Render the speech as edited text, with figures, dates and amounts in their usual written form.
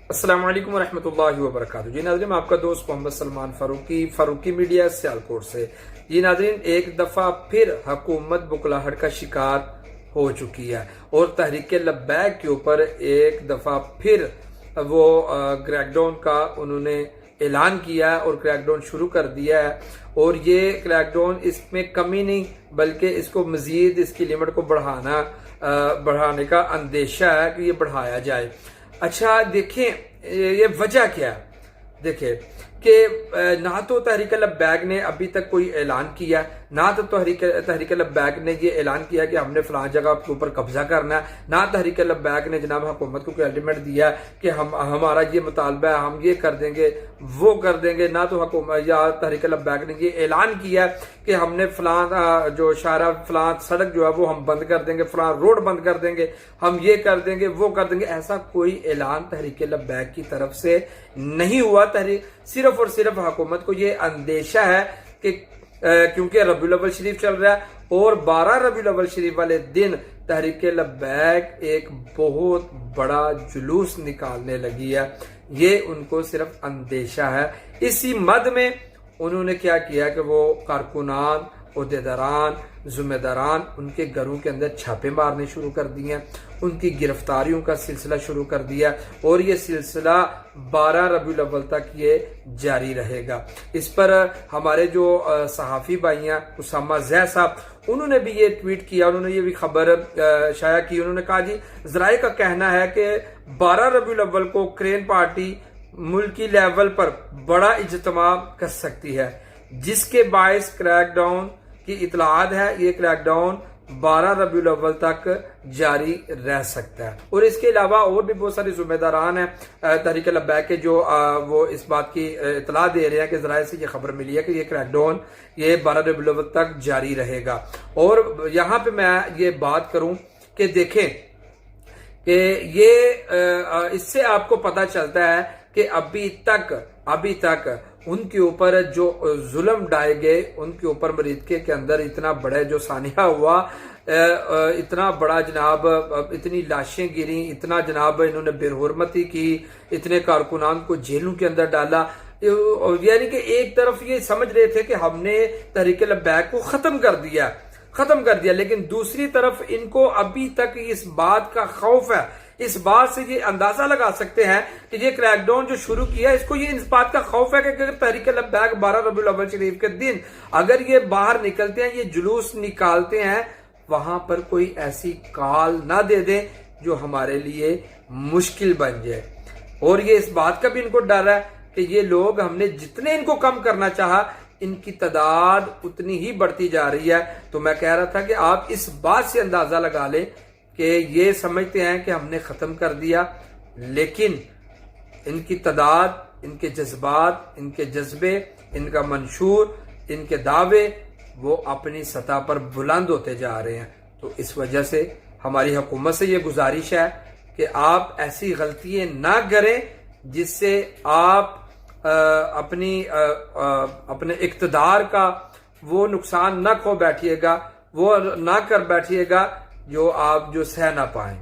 السلام علیکم ورحمۃ اللہ وبرکاتہ۔ جی ناظرین، آپ کا دوست محمد سلمان فاروقی میڈیا سیالکوٹ سے۔ جی ناظرین، ایک دفعہ پھر حکومت بکلاہٹ کا شکار ہو چکی ہے اور تحریک لبیک کے اوپر ایک دفعہ پھر وہ کریک ڈاؤن کا انہوں نے اعلان کیا ہے اور کریک ڈاؤن شروع کر دیا ہے۔ اور یہ کریک ڈاؤن اس میں کمی نہیں بلکہ اس کو مزید اس کی لمٹ کو بڑھانے کا اندیشہ ہے کہ یہ بڑھایا جائے۔ اچھا دیکھیں یہ وجہ کیا ہے۔ دیکھیں کہ نہ تو تحریک لبیک نے ابھی تک کوئی اعلان کیا، نہ تو تحریک لبیک نے یہ اعلان کیا کہ ہم نے فلاں جگہ کے اوپر قبضہ کرنا ہے، نہ تحریک لبیک نے جناب حکومت کو کوئی الٹیمیٹ دیا کہ ہمارا یہ مطالبہ ہے، ہم یہ کر دیں گے وہ کر دیں گے، نہ تو حکومت یا تحریک لبیک نے یہ اعلان کیا کہ ہم نے فلاں جو شارع فلاں سڑک جو ہے وہ ہم بند کر دیں گے، فلاں روڈ بند کر دیں گے، ہم یہ کر دیں گے وہ کر دیں گے۔ ایسا کوئی اعلان تحریک لبیک کی طرف سے نہیں ہوا۔ صرف اور صرف حکومت کو یہ اندیشہ ہے کہ کیونکہ ربیع الاول شریف چل رہا ہے اور 12 ربیع الاول شریف والے دن تحریک لبیک ایک بہت بڑا جلوس نکالنے لگی ہے، یہ ان کو صرف اندیشہ ہے۔ اسی مد میں انہوں نے کیا کیا کہ وہ کارکنان، عہدیداران، ذمہ داران ان کے گھروں کے اندر چھاپے مارنے شروع کر دیے، ان کی گرفتاریوں کا سلسلہ شروع کر دیا اور یہ سلسلہ 12 ربیع الاول تک یہ جاری رہے گا۔ اس پر ہمارے جو صحافی بھائی ہیں اسامہ زیح صاحب، انہوں نے بھی یہ ٹویٹ کیا، انہوں نے یہ بھی خبر شائع کی۔ انہوں نے کہا جی ذرائع کا کہنا ہے کہ 12 ربیع الاول کو کرین پارٹی ملکی لیول پر بڑا اجتماع کر سکتی ہے، جس کے باعث کریک ڈاؤن کی اطلاعات ہے یہ کریک ڈاؤن 12 ربیع الاول تک جاری رہ سکتا ہے۔ اور اس کے علاوہ اور بھی بہت سارے ذمہ داران ہیں تحریک لبیک کے جو وہ اس بات کی اطلاع دے رہے ہیں کہ ذرائع سے یہ خبر ملی ہے کہ یہ کریک ڈاؤن یہ 12 ربیع الاول تک جاری رہے گا۔ اور یہاں پہ میں یہ بات کروں کہ دیکھیں کہ یہ اس سے آپ کو پتہ چلتا ہے کہ ابھی تک ان کے اوپر جو ظلم ڈائے گئے، ان کے اوپر مریدکے کے اندر اتنا بڑا جو سانحہ ہوا، اتنا بڑا جناب اتنی لاشیں گری، اتنا جناب انہوں نے بے حرمتی کی، اتنے کارکنان کو جیلوں کے اندر ڈالا، یعنی کہ ایک طرف یہ سمجھ رہے تھے کہ ہم نے تحریک لبیک کو ختم کر دیا، لیکن دوسری طرف ان کو ابھی تک اس بات کا خوف ہے، اس بات سے یہ اندازہ لگا سکتے ہیں کہ یہ کریک ڈاؤن جو شروع کیا اس کو یہ اس بات کا خوف ہے کہ اگر تحریک لبیک 12 ربیع الاول شریف کے دن اگر یہ باہر نکلتے ہیں، یہ جلوس نکالتے ہیں، وہاں پر کوئی ایسی کال نہ دے دیں جو ہمارے لیے مشکل بن جائے۔ اور یہ اس بات کا بھی ان کو ڈر ہے کہ یہ لوگ ہم نے جتنے ان کو کم کرنا چاہا ان کی تعداد اتنی ہی بڑھتی جا رہی ہے۔ تو میں کہہ رہا تھا کہ آپ اس بات سے اندازہ لگا لیں کہ یہ سمجھتے ہیں کہ ہم نے ختم کر دیا، لیکن ان کی تعداد، ان کے جذبات، ان کے جذبے، ان کا منشور، ان کے دعوے وہ اپنی سطح پر بلند ہوتے جا رہے ہیں۔ تو اس وجہ سے ہماری حکومت سے یہ گزارش ہے کہ آپ ایسی غلطیاں نہ کریں جس سے آپ اپنے اقتدار کا وہ نقصان نہ کھو بیٹھیے گا، وہ نہ کر بیٹھیے گا جو آپ سہ نہ پائیں۔